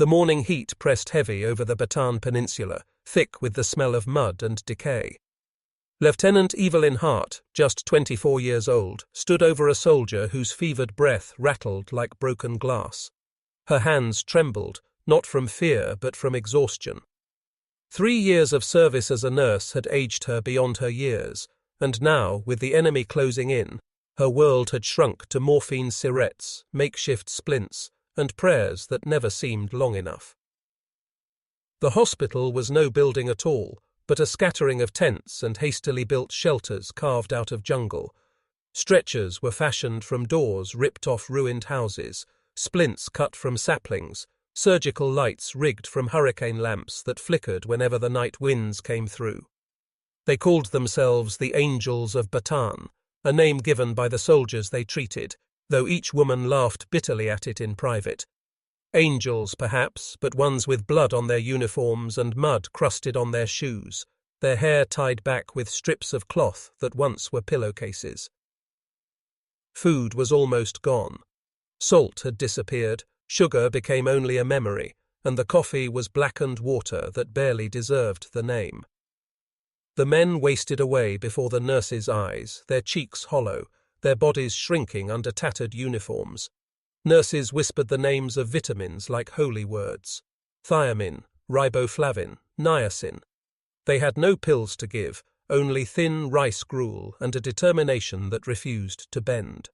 The morning heat pressed heavy over the Bataan Peninsula, thick with the smell of mud and decay. Lieutenant Evelyn Hart, just 24 years old, stood over a soldier whose fevered breath rattled like broken glass. Her hands trembled, not from fear but from exhaustion. 3 years of service as a nurse had aged her beyond her years, and now, with the enemy closing in, her world had shrunk to morphine syrettes, makeshift splints, and prayers that never seemed long enough. The hospital was no building at all, but a scattering of tents and hastily built shelters carved out of jungle. Stretchers were fashioned from doors ripped off ruined houses, splints cut from saplings, surgical lights rigged from hurricane lamps that flickered whenever the night winds came through. They called themselves the Angels of Bataan, a name given by the soldiers they treated, though each woman laughed bitterly at it in private. Angels, perhaps, but ones with blood on their uniforms and mud crusted on their shoes, their hair tied back with strips of cloth that once were pillowcases. Food was almost gone. Salt had disappeared, sugar became only a memory, and the coffee was blackened water that barely deserved the name. The men wasted away before the nurses' eyes, their cheeks hollow, their bodies shrinking under tattered uniforms. Nurses whispered the names of vitamins like holy words: thiamine, riboflavin, niacin. They had no pills to give, only thin rice gruel and a determination that refused to bend.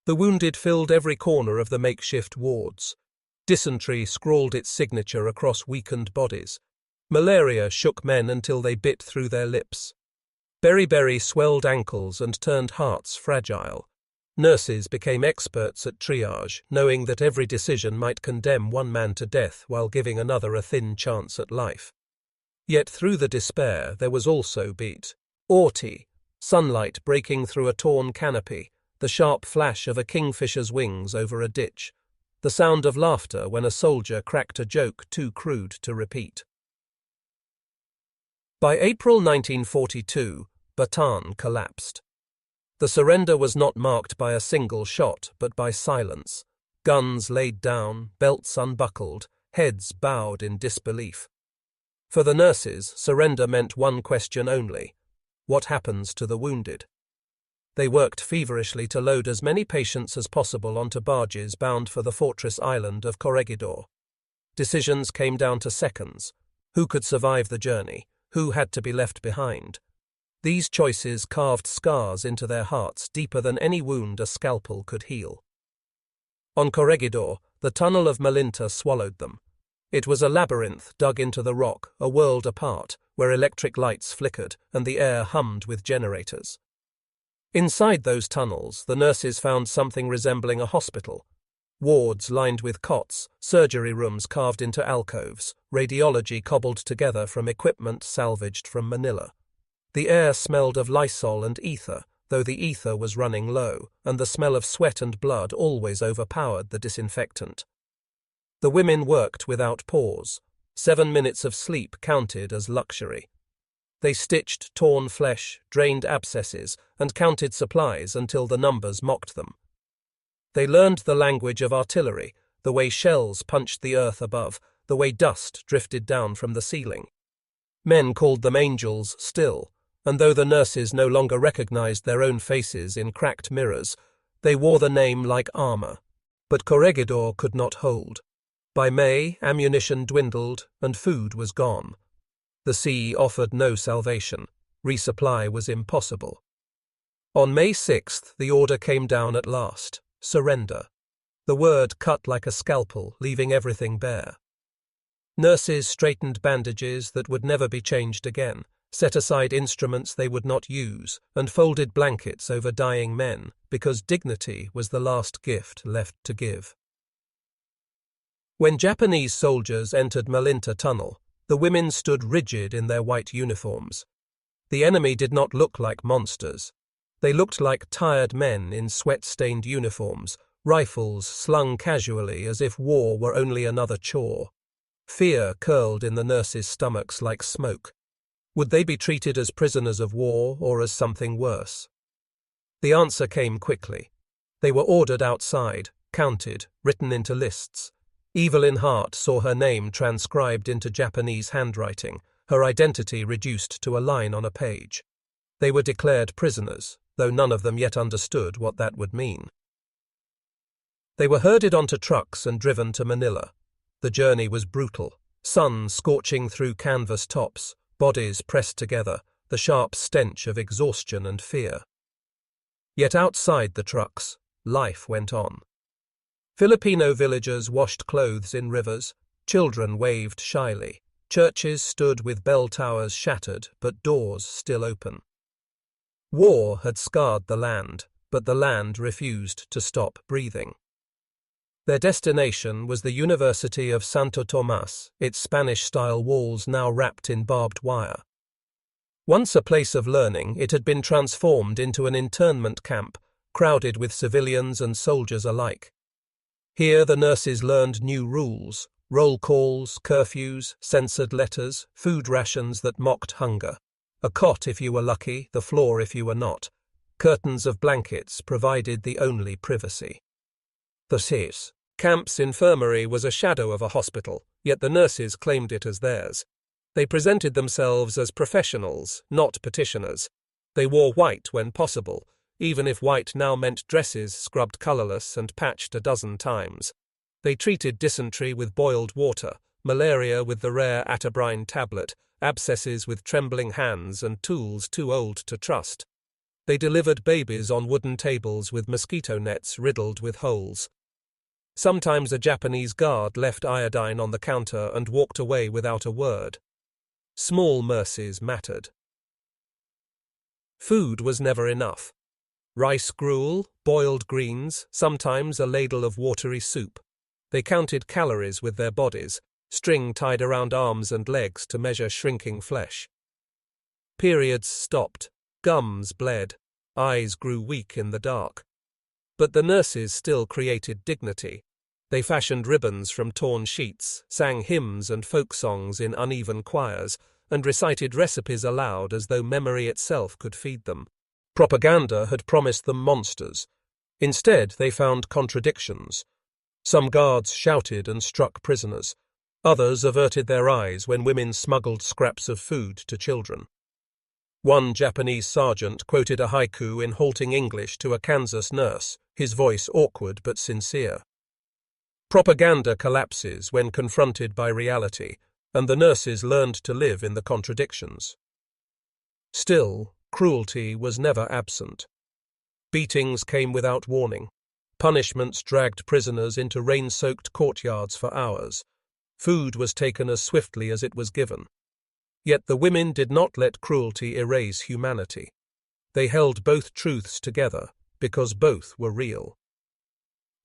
The wounded filled every corner of the makeshift wards. Dysentery scrawled its signature across weakened bodies. Malaria shook men until they bit through their lips. Beriberi swelled ankles and turned hearts fragile. Nurses became experts at triage, knowing that every decision might condemn one man to death while giving another a thin chance at life. Yet through the despair there was also beat. Orti, sunlight breaking through a torn canopy, the sharp flash of a kingfisher's wings over a ditch, the sound of laughter when a soldier cracked a joke too crude to repeat. By April 1942, Bataan collapsed. The surrender was not marked by a single shot, but by silence. Guns laid down, belts unbuckled, heads bowed in disbelief. For the nurses, surrender meant one question only: what happens to the wounded? They worked feverishly to load as many patients as possible onto barges bound for the fortress island of Corregidor. Decisions came down to seconds. Who could survive the journey? Who had to be left behind? These choices carved scars into their hearts deeper than any wound a scalpel could heal. On Corregidor, the tunnel of Malinta swallowed them. It was a labyrinth dug into the rock, a world apart, where electric lights flickered and the air hummed with generators. Inside those tunnels, the nurses found something resembling a hospital. Wards lined with cots, surgery rooms carved into alcoves, radiology cobbled together from equipment salvaged from Manila. The air smelled of Lysol and ether, though the ether was running low, and the smell of sweat and blood always overpowered the disinfectant. The women worked without pause. 7 minutes of sleep counted as luxury. They stitched torn flesh, drained abscesses, and counted supplies until the numbers mocked them. They learned the language of artillery, the way shells punched the earth above, the way dust drifted down from the ceiling. Men called them angels still, and though the nurses no longer recognized their own faces in cracked mirrors, they wore the name like armor. But Corregidor could not hold. By May, ammunition dwindled and food was gone. The sea offered no salvation. Resupply was impossible. On May 6th, the order came down at last: surrender. The word cut like a scalpel, leaving everything bare. Nurses straightened bandages that would never be changed again, set aside instruments they would not use, and folded blankets over dying men, because dignity was the last gift left to give. When Japanese soldiers entered Malinta Tunnel, the women stood rigid in their white uniforms. The enemy did not look like monsters. They looked like tired men in sweat-stained uniforms, rifles slung casually as if war were only another chore. Fear curled in the nurses' stomachs like smoke. Would they be treated as prisoners of war or as something worse? The answer came quickly. They were ordered outside, counted, written into lists. Evil in heart saw her name transcribed into Japanese handwriting, her identity reduced to a line on a page. They were declared prisoners, though none of them yet understood what that would mean. They were herded onto trucks and driven to Manila. The journey was brutal, sun scorching through canvas tops, bodies pressed together, the sharp stench of exhaustion and fear. Yet outside the trucks, life went on. Filipino villagers washed clothes in rivers, children waved shyly, churches stood with bell towers shattered but doors still open. War had scarred the land, but the land refused to stop breathing. Their destination was the University of Santo Tomas, its Spanish-style walls now wrapped in barbed wire. Once a place of learning, it had been transformed into an internment camp, crowded with civilians and soldiers alike. Here the nurses learned new rules, roll calls, curfews, censored letters, food rations that mocked hunger. A cot if you were lucky, the floor if you were not. Curtains of blankets provided the only privacy. The camp's infirmary was a shadow of a hospital, yet the nurses claimed it as theirs. They presented themselves as professionals, not petitioners. They wore white when possible, even if white now meant dresses scrubbed colourless and patched a dozen times. They treated dysentery with boiled water, malaria with the rare atabrine tablet, abscesses with trembling hands and tools too old to trust. They delivered babies on wooden tables with mosquito nets riddled with holes. Sometimes a Japanese guard left iodine on the counter and walked away without a word. Small mercies mattered. Food was never enough. Rice gruel, boiled greens, sometimes a ladle of watery soup. They counted calories with their bodies, string tied around arms and legs to measure shrinking flesh. Periods stopped, gums bled, eyes grew weak in the dark. But the nurses still created dignity. They fashioned ribbons from torn sheets, sang hymns and folk songs in uneven choirs, and recited recipes aloud as though memory itself could feed them. Propaganda had promised them monsters. Instead, they found contradictions. Some guards shouted and struck prisoners. Others averted their eyes when women smuggled scraps of food to children. One Japanese sergeant quoted a haiku in halting English to a Kansas nurse, his voice awkward but sincere. Propaganda collapses when confronted by reality, and the nurses learned to live in the contradictions. Still, cruelty was never absent. Beatings came without warning. Punishments dragged prisoners into rain-soaked courtyards for hours. Food was taken as swiftly as it was given. Yet the women did not let cruelty erase humanity. They held both truths together, because both were real.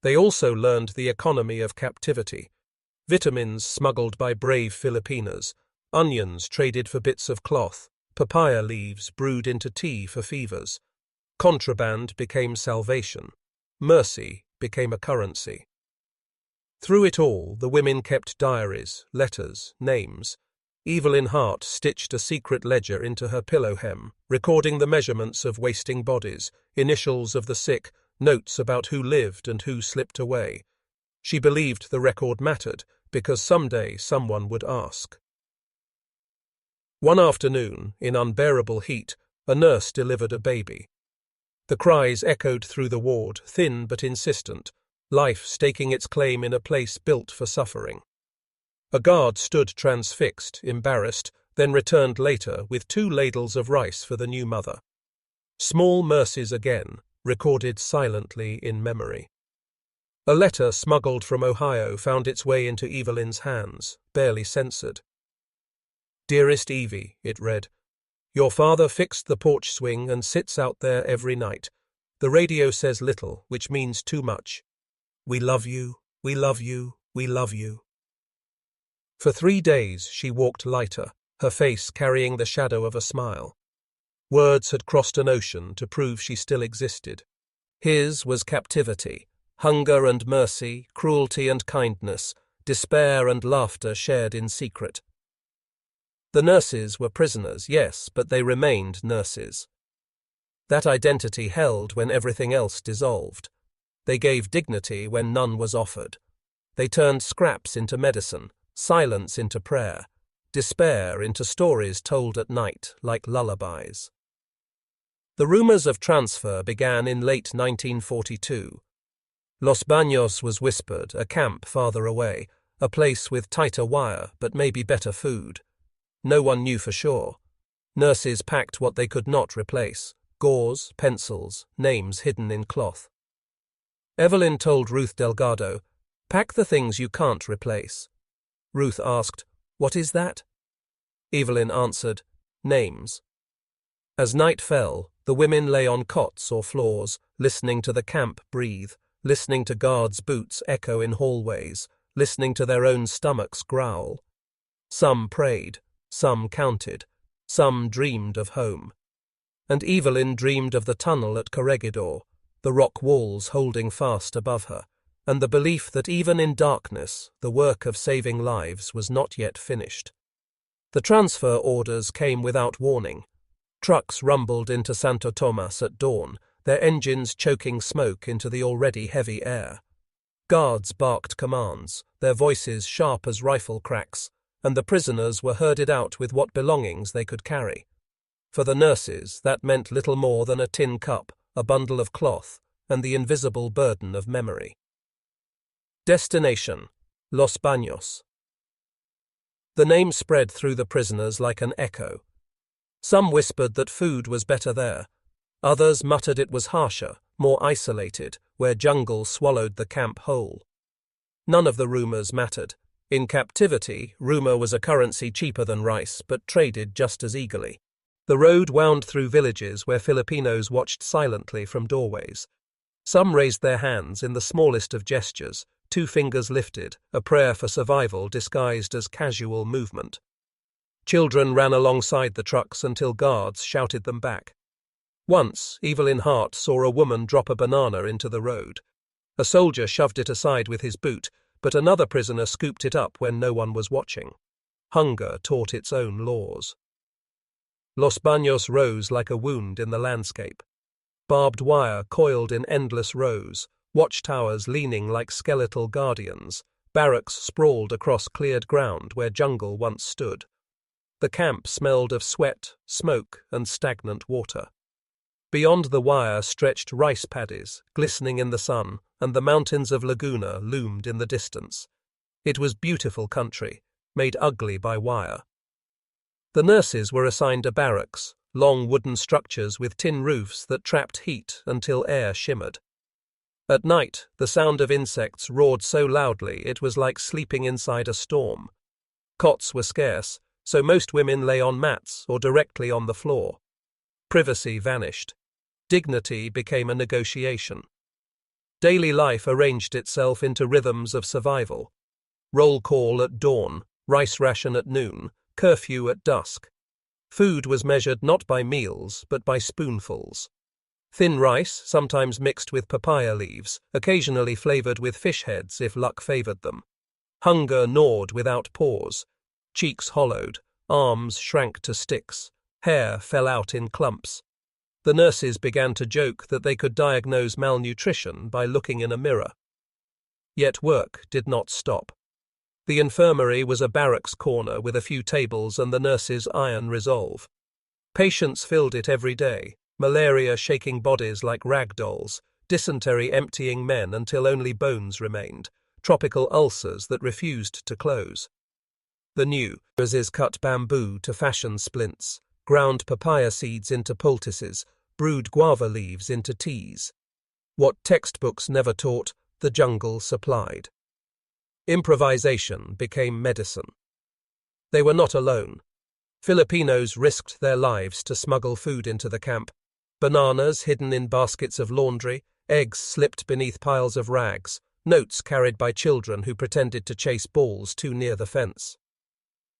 They also learned the economy of captivity. Vitamins smuggled by brave Filipinas, onions traded for bits of cloth, papaya leaves brewed into tea for fevers. Contraband became salvation. Mercy became a currency. Through it all, the women kept diaries, letters, names. Evil in heart stitched a secret ledger into her pillow hem, recording the measurements of wasting bodies, initials of the sick, notes about who lived and who slipped away. She believed the record mattered, because someday someone would ask. One afternoon, in unbearable heat, a nurse delivered a baby. The cries echoed through the ward, thin but insistent, life staking its claim in a place built for suffering. A guard stood transfixed, embarrassed, then returned later with 2 ladles of rice for the new mother. Small mercies again, recorded silently in memory. A letter smuggled from Ohio found its way into Evelyn's hands, barely censored. "Dearest Evie," it read, "your father fixed the porch swing and sits out there every night. The radio says little, which means too much. We love you, we love you, we love you." For 3 days she walked lighter, her face carrying the shadow of a smile. Words had crossed an ocean to prove she still existed. His was captivity, hunger and mercy, cruelty and kindness, despair and laughter shared in secret. The nurses were prisoners, yes, but they remained nurses. That identity held when everything else dissolved. They gave dignity when none was offered. They turned scraps into medicine, silence into prayer, despair into stories told at night like lullabies. The rumors of transfer began in late 1942. Los Baños was whispered, a camp farther away, a place with tighter wire but maybe better food. No one knew for sure. Nurses packed what they could not replace: gauze, pencils, names hidden in cloth. Evelyn told Ruth Delgado, "Pack the things you can't replace." Ruth asked, "What is that?" Evelyn answered, "Names." As night fell, the women lay on cots or floors, listening to the camp breathe, listening to guards' boots echo in hallways, listening to their own stomachs growl. Some prayed, some counted, some dreamed of home. And Evelyn dreamed of the tunnel at Corregidor, the rock walls holding fast above her, and the belief that even in darkness, the work of saving lives was not yet finished. The transfer orders came without warning. Trucks rumbled into Santo Tomas at dawn, their engines choking smoke into the already heavy air. Guards barked commands, their voices sharp as rifle cracks, and the prisoners were herded out with what belongings they could carry. For the nurses, that meant little more than a tin cup, a bundle of cloth, and the invisible burden of memory. Destination: Los Baños. The name spread through the prisoners like an echo. Some whispered that food was better there. Others muttered it was harsher, more isolated, where jungle swallowed the camp whole. None of the rumors mattered. In captivity, rumor was a currency cheaper than rice, but traded just as eagerly. The road wound through villages where Filipinos watched silently from doorways. Some raised their hands in the smallest of gestures, 2 fingers lifted, a prayer for survival disguised as casual movement. Children ran alongside the trucks until guards shouted them back. Once, Evelyn Hart saw a woman drop a banana into the road. A soldier shoved it aside with his boot, but another prisoner scooped it up when no one was watching. Hunger taught its own laws. Los Baños rose like a wound in the landscape. Barbed wire coiled in endless rows, watchtowers leaning like skeletal guardians, barracks sprawled across cleared ground where jungle once stood. The camp smelled of sweat, smoke, and stagnant water. Beyond the wire stretched rice paddies, glistening in the sun, and the mountains of Laguna loomed in the distance. It was beautiful country, made ugly by wire. The nurses were assigned a barracks, long wooden structures with tin roofs that trapped heat until air shimmered. At night, the sound of insects roared so loudly it was like sleeping inside a storm. Cots were scarce, so most women lay on mats or directly on the floor. Privacy vanished. Dignity became a negotiation. Daily life arranged itself into rhythms of survival. Roll call at dawn, rice ration at noon, curfew at dusk. Food was measured not by meals, but by spoonfuls. Thin rice, sometimes mixed with papaya leaves, occasionally flavored with fish heads if luck favored them. Hunger gnawed without pause. Cheeks hollowed, arms shrank to sticks, hair fell out in clumps. The nurses began to joke that they could diagnose malnutrition by looking in a mirror. Yet work did not stop. The infirmary was a barracks corner with a few tables and the nurses' iron resolve. Patients filled it every day, malaria shaking bodies like rag dolls, dysentery emptying men until only bones remained, tropical ulcers that refused to close. The new nurses cut bamboo to fashion splints, ground papaya seeds into poultices, brewed guava leaves into teas. What textbooks never taught, the jungle supplied. Improvisation became medicine. They were not alone. Filipinos risked their lives to smuggle food into the camp. Bananas hidden in baskets of laundry, eggs slipped beneath piles of rags, notes carried by children who pretended to chase balls too near the fence.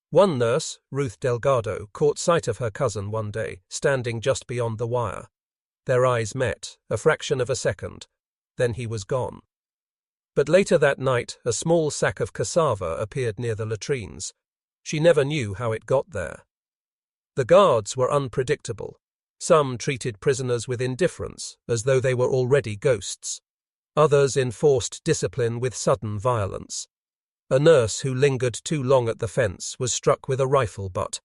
One nurse, Ruth Delgado, caught sight of her cousin one day, standing just beyond the wire. Their eyes met, a fraction of a second. Then he was gone. But later that night, a small sack of cassava appeared near the latrines. She never knew how it got there. The guards were unpredictable. Some treated prisoners with indifference, as though they were already ghosts. Others enforced discipline with sudden violence. A nurse who lingered too long at the fence was struck with a rifle butt.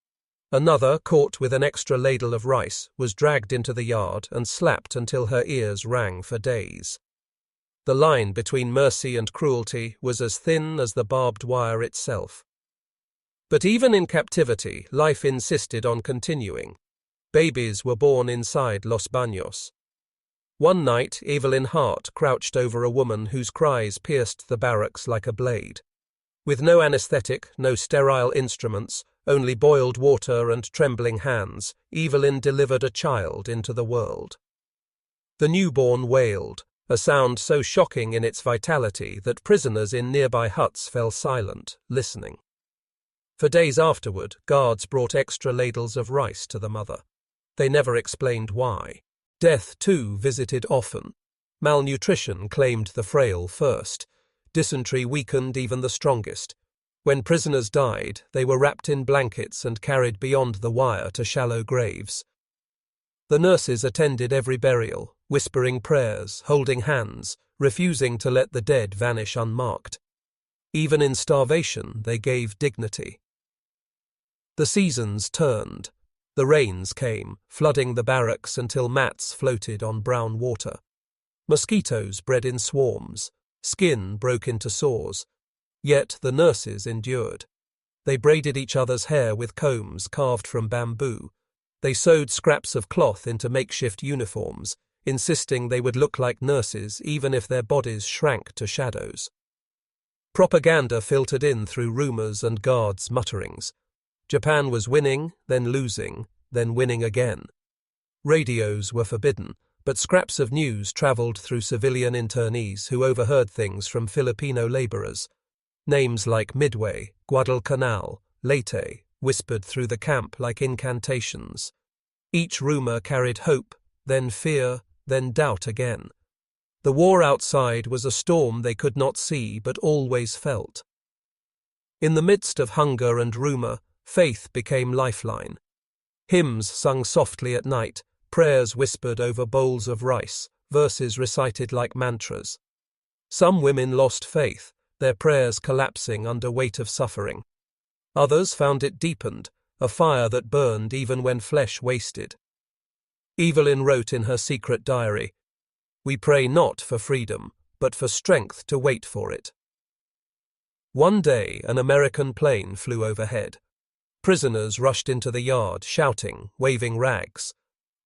Another, caught with an extra ladle of rice, was dragged into the yard and slapped until her ears rang for days. The line between mercy and cruelty was as thin as the barbed wire itself. But even in captivity, life insisted on continuing. Babies were born inside Los Baños. One night, Evelyn Hart crouched over a woman whose cries pierced the barracks like a blade. With no anesthetic, no sterile instruments, only boiled water and trembling hands, Evelyn delivered a child into the world. The newborn wailed, a sound so shocking in its vitality that prisoners in nearby huts fell silent, listening. For days afterward, guards brought extra ladles of rice to the mother. They never explained why. Death, too, visited often. Malnutrition claimed the frail first. Dysentery weakened even the strongest. When prisoners died, they were wrapped in blankets and carried beyond the wire to shallow graves. The nurses attended every burial, whispering prayers, holding hands, refusing to let the dead vanish unmarked. Even in starvation, they gave dignity. The seasons turned. The rains came, flooding the barracks until mats floated on brown water. Mosquitoes bred in swarms. Skin broke into sores. Yet the nurses endured. They braided each other's hair with combs carved from bamboo. They sewed scraps of cloth into makeshift uniforms, insisting they would look like nurses even if their bodies shrank to shadows. Propaganda filtered in through rumors and guards' mutterings. Japan was winning, then losing, then winning again. Radios were forbidden, but scraps of news traveled through civilian internees who overheard things from Filipino laborers. Names like Midway, Guadalcanal, Leyte whispered through the camp like incantations. Each rumor carried hope, then fear, then doubt again. The war outside was a storm they could not see but always felt. In the midst of hunger and rumor, faith became lifeline. Hymns sung softly at night, prayers whispered over bowls of rice, verses recited like mantras. Some women lost faith, their prayers collapsing under weight of suffering. Others found it deepened, a fire that burned even when flesh wasted. Evelyn wrote in her secret diary, "We pray not for freedom, but for strength to wait for it." One day, an American plane flew overhead. Prisoners rushed into the yard, shouting, waving rags.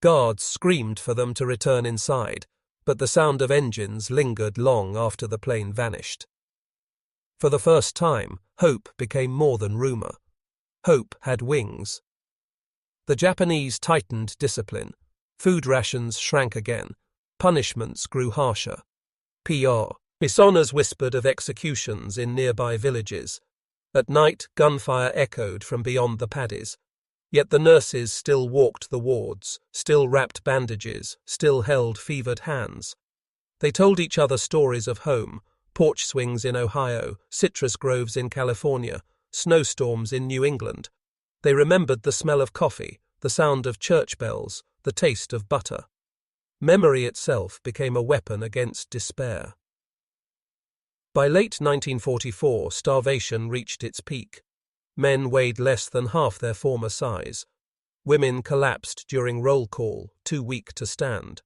Guards screamed for them to return inside, but the sound of engines lingered long after the plane vanished. For the first time, hope became more than rumor. Hope had wings. The Japanese tightened discipline. Food rations shrank again. Punishments grew harsher. Missionaries whispered of executions in nearby villages. At night, gunfire echoed from beyond the paddies. Yet the nurses still walked the wards, still wrapped bandages, still held fevered hands. They told each other stories of home, porch swings in Ohio, citrus groves in California, snowstorms in New England. They remembered the smell of coffee, the sound of church bells, the taste of butter. Memory itself became a weapon against despair. By late 1944, starvation reached its peak. Men weighed less than half their former size. Women collapsed during roll call, too weak to stand.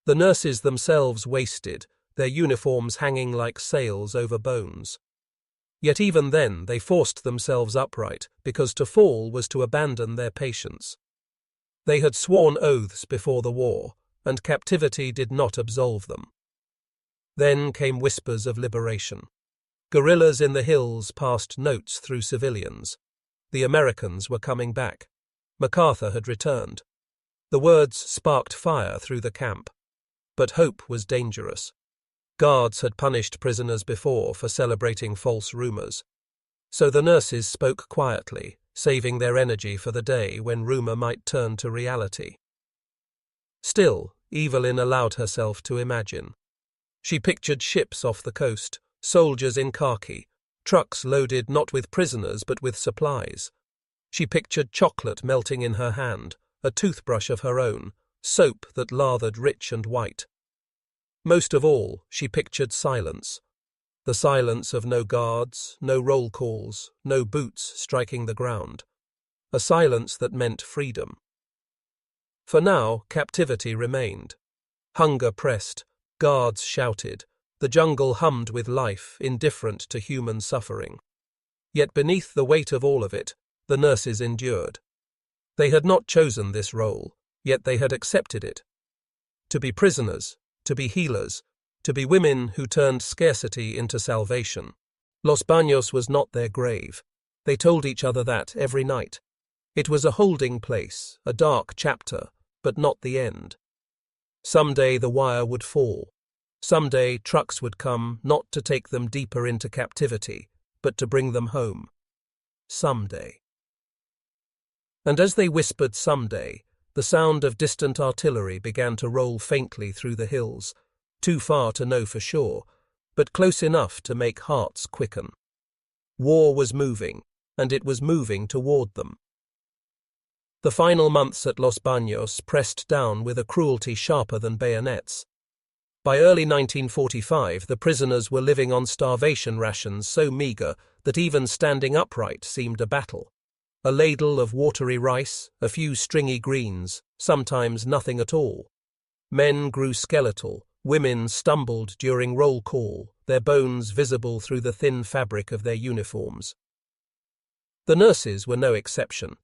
The nurses themselves wasted, their uniforms hanging like sails over bones. Yet even then they forced themselves upright, because to fall was to abandon their patients. They had sworn oaths before the war, and captivity did not absolve them. Then came whispers of liberation. Guerrillas in the hills passed notes through civilians. The Americans were coming back. MacArthur had returned. The words sparked fire through the camp. But hope was dangerous. Guards had punished prisoners before for celebrating false rumors. So the nurses spoke quietly, saving their energy for the day when rumor might turn to reality. Still, Evelyn allowed herself to imagine. She pictured ships off the coast, soldiers in khaki, trucks loaded not with prisoners but with supplies. She pictured chocolate melting in her hand, a toothbrush of her own, soap that lathered rich and white. Most of all, she pictured silence. The silence of no guards, no roll calls, no boots striking the ground. A silence that meant freedom. For now, captivity remained. Hunger pressed, guards shouted, the jungle hummed with life, indifferent to human suffering. Yet beneath the weight of all of it, the nurses endured. They had not chosen this role, yet they had accepted it. To be prisoners, to be healers, to be women who turned scarcity into salvation. Los Baños was not their grave. They told each other that every night. It was a holding place, a dark chapter, but not the end. Someday the wire would fall. Someday trucks would come, not to take them deeper into captivity, but to bring them home. Someday. And as they whispered someday, the sound of distant artillery began to roll faintly through the hills, too far to know for sure, but close enough to make hearts quicken. War was moving, and it was moving toward them. The final months at Los Baños pressed down with a cruelty sharper than bayonets. By early 1945, the prisoners were living on starvation rations so meager that even standing upright seemed a battle. A ladle of watery rice, a few stringy greens, sometimes nothing at all. Men grew skeletal, women stumbled during roll call, their bones visible through the thin fabric of their uniforms. The nurses were no exception.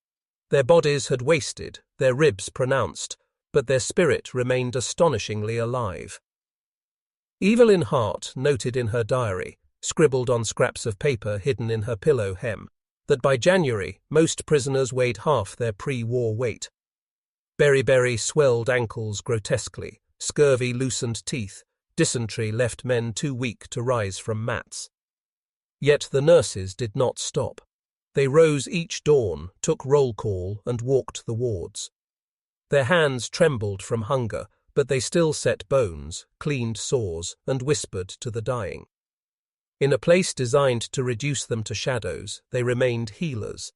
Their bodies had wasted, their ribs pronounced, but their spirit remained astonishingly alive. Evelyn Hart noted in her diary, scribbled on scraps of paper hidden in her pillow hem, that by January most prisoners weighed half their pre-war weight. Beriberi swelled ankles grotesquely, scurvy loosened teeth, dysentery left men too weak to rise from mats. Yet the nurses did not stop. They rose each dawn, took roll call, and walked the wards. Their hands trembled from hunger, but they still set bones, cleaned sores, and whispered to the dying. In a place designed to reduce them to shadows, they remained healers.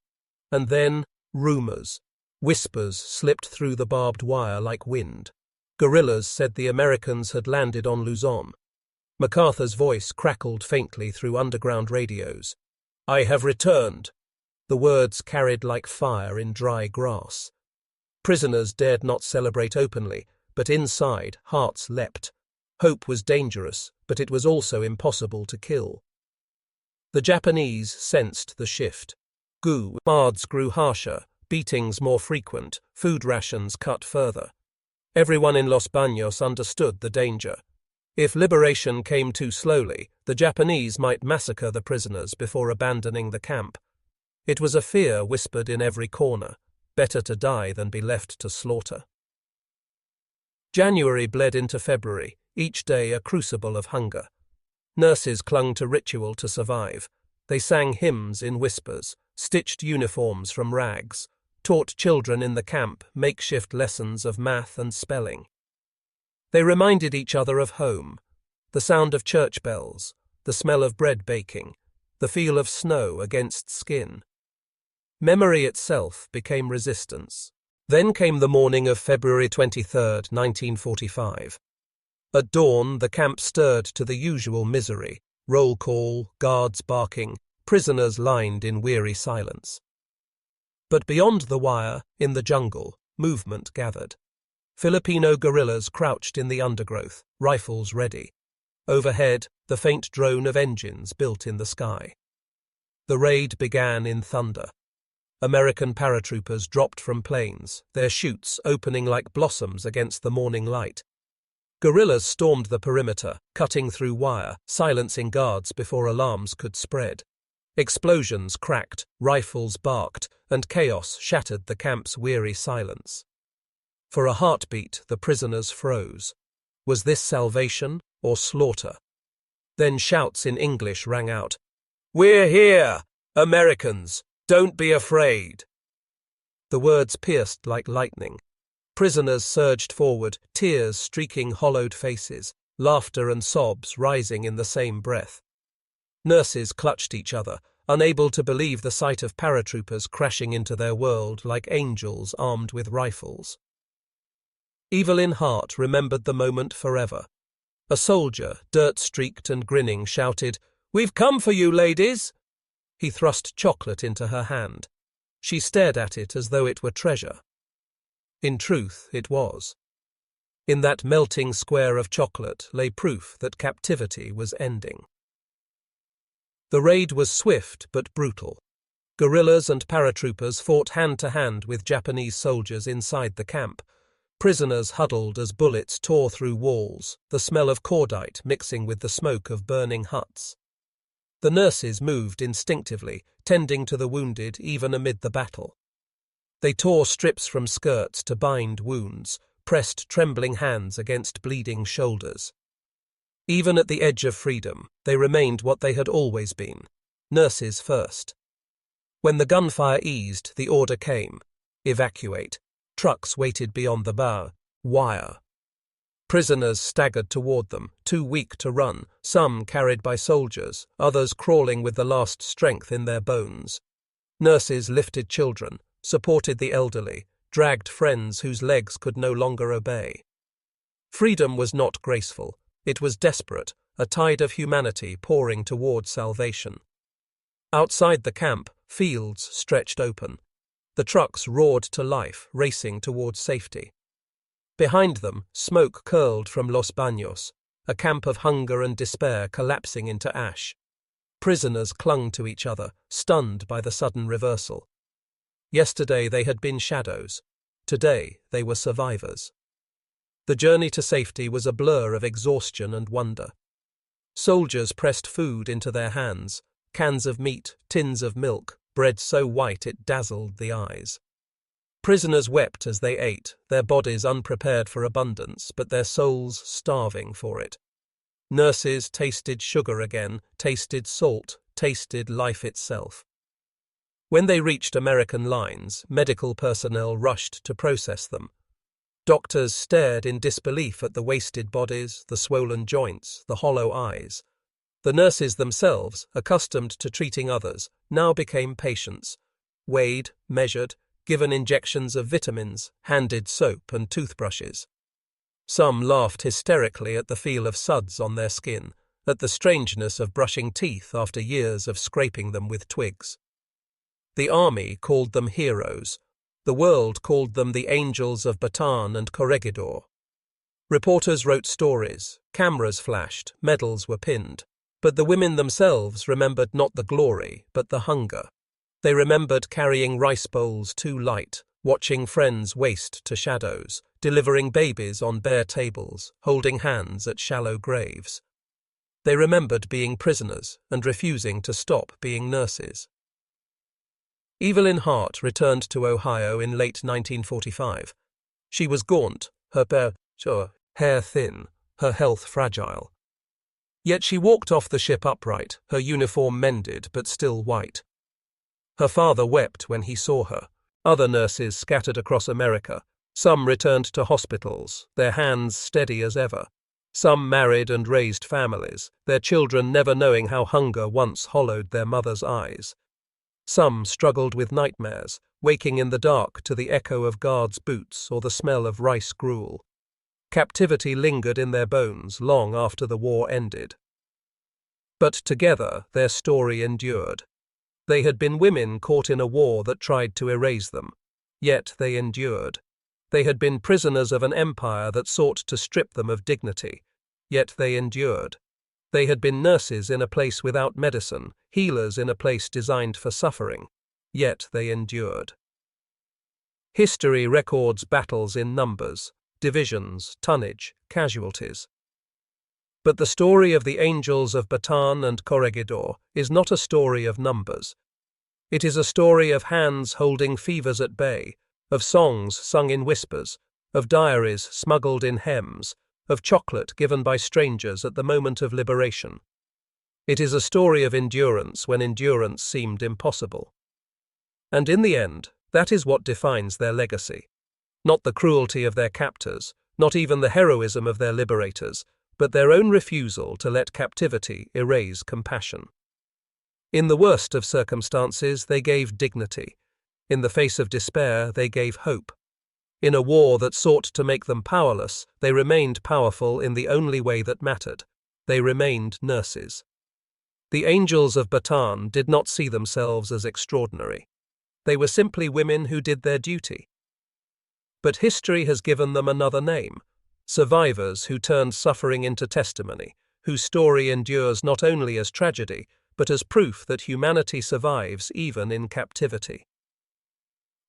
And then, rumors, whispers slipped through the barbed wire like wind. Guerrillas said the Americans had landed on Luzon. MacArthur's voice crackled faintly through underground radios. "I have returned." The words carried like fire in dry grass. Prisoners dared not celebrate openly, but inside, hearts leapt. Hope was dangerous, but it was also impossible to kill. The Japanese sensed the shift. Guards grew harsher, beatings more frequent, food rations cut further. Everyone in Los Baños understood the danger. If liberation came too slowly, the Japanese might massacre the prisoners before abandoning the camp. It was a fear whispered in every corner. Better to die than be left to slaughter. January bled into February, each day a crucible of hunger. Nurses clung to ritual to survive. They sang hymns in whispers, stitched uniforms from rags, taught children in the camp makeshift lessons of math and spelling. They reminded each other of home, the sound of church bells, the smell of bread baking, the feel of snow against skin. Memory itself became resistance. Then came the morning of February 23, 1945. At dawn, the camp stirred to the usual misery, roll call, guards barking, prisoners lined in weary silence. But beyond the wire, in the jungle, movement gathered. Filipino guerrillas crouched in the undergrowth, rifles ready. Overhead, the faint drone of engines built in the sky. The raid began in thunder. American paratroopers dropped from planes, their chutes opening like blossoms against the morning light. Guerrillas stormed the perimeter, cutting through wire, silencing guards before alarms could spread. Explosions cracked, rifles barked, and chaos shattered the camp's weary silence. For a heartbeat, the prisoners froze. Was this salvation or slaughter? Then shouts in English rang out. "We're here, Americans! Don't be afraid!" The words pierced like lightning. Prisoners surged forward, tears streaking hollowed faces, laughter and sobs rising in the same breath. Nurses clutched each other, unable to believe the sight of paratroopers crashing into their world like angels armed with rifles. Evelyn Hart remembered the moment forever. A soldier, dirt-streaked and grinning, shouted, "We've come for you, ladies!" He thrust chocolate into her hand. She stared at it as though it were treasure. In truth, it was. In that melting square of chocolate lay proof that captivity was ending. The raid was swift but brutal. Guerrillas and paratroopers fought hand-to-hand with Japanese soldiers inside the camp. Prisoners huddled as bullets tore through walls, the smell of cordite mixing with the smoke of burning huts. The nurses moved instinctively, tending to the wounded even amid the battle. They tore strips from skirts to bind wounds, pressed trembling hands against bleeding shoulders. Even at the edge of freedom, they remained what they had always been, nurses first. When the gunfire eased, the order came: evacuate. Trucks waited beyond the bar. Wire. Prisoners staggered toward them, too weak to run, some carried by soldiers, others crawling with the last strength in their bones. Nurses lifted children, supported the elderly, dragged friends whose legs could no longer obey. Freedom was not graceful. It was desperate, a tide of humanity pouring toward salvation. Outside the camp, fields stretched open. The trucks roared to life, racing toward safety. Behind them, smoke curled from Los Baños, a camp of hunger and despair collapsing into ash. Prisoners clung to each other, stunned by the sudden reversal. Yesterday they had been shadows. Today they were survivors. The journey to safety was a blur of exhaustion and wonder. Soldiers pressed food into their hands, cans of meat, tins of milk, bread so white it dazzled the eyes. Prisoners wept as they ate, their bodies unprepared for abundance, but their souls starving for it. Nurses tasted sugar again, tasted salt, tasted life itself. When they reached American lines, medical personnel rushed to process them. Doctors stared in disbelief at the wasted bodies, the swollen joints, the hollow eyes. The nurses themselves, accustomed to treating others, now became patients, weighed, measured, given injections of vitamins, handed soap and toothbrushes. Some laughed hysterically at the feel of suds on their skin, at the strangeness of brushing teeth after years of scraping them with twigs. The army called them heroes. The world called them the angels of Bataan and Corregidor. Reporters wrote stories, cameras flashed, medals were pinned. But the women themselves remembered not the glory, but the hunger. They remembered carrying rice bowls too light, watching friends waste to shadows, delivering babies on bare tables, holding hands at shallow graves. They remembered being prisoners and refusing to stop being nurses. Evelyn Hart returned to Ohio in late 1945. She was gaunt, her hair thin, her health fragile. Yet she walked off the ship upright, her uniform mended but still white. Her father wept when he saw her. Other nurses scattered across America. Some returned to hospitals, their hands steady as ever. Some married and raised families, their children never knowing how hunger once hollowed their mother's eyes. Some struggled with nightmares, waking in the dark to the echo of guards' boots or the smell of rice gruel. Captivity lingered in their bones long after the war ended. But together their story endured. They had been women caught in a war that tried to erase them. Yet they endured. They had been prisoners of an empire that sought to strip them of dignity. Yet they endured. They had been nurses in a place without medicine, healers in a place designed for suffering. Yet they endured. History records battles in numbers, divisions, tonnage, casualties. But the story of the angels of Bataan and Corregidor is not a story of numbers. It is a story of hands holding fevers at bay, of songs sung in whispers, of diaries smuggled in hems, of chocolate given by strangers at the moment of liberation. It is a story of endurance when endurance seemed impossible. And in the end, that is what defines their legacy. Not the cruelty of their captors, not even the heroism of their liberators, but their own refusal to let captivity erase compassion. In the worst of circumstances, they gave dignity. In the face of despair, they gave hope. In a war that sought to make them powerless, they remained powerful in the only way that mattered. They remained nurses. The angels of Bataan did not see themselves as extraordinary. They were simply women who did their duty. But history has given them another name: survivors who turned suffering into testimony, whose story endures not only as tragedy, but as proof that humanity survives even in captivity.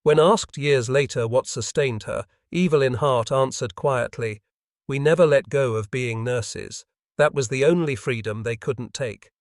When asked years later what sustained her, Evelyn Hart answered quietly, "We never let go of being nurses. That was the only freedom they couldn't take."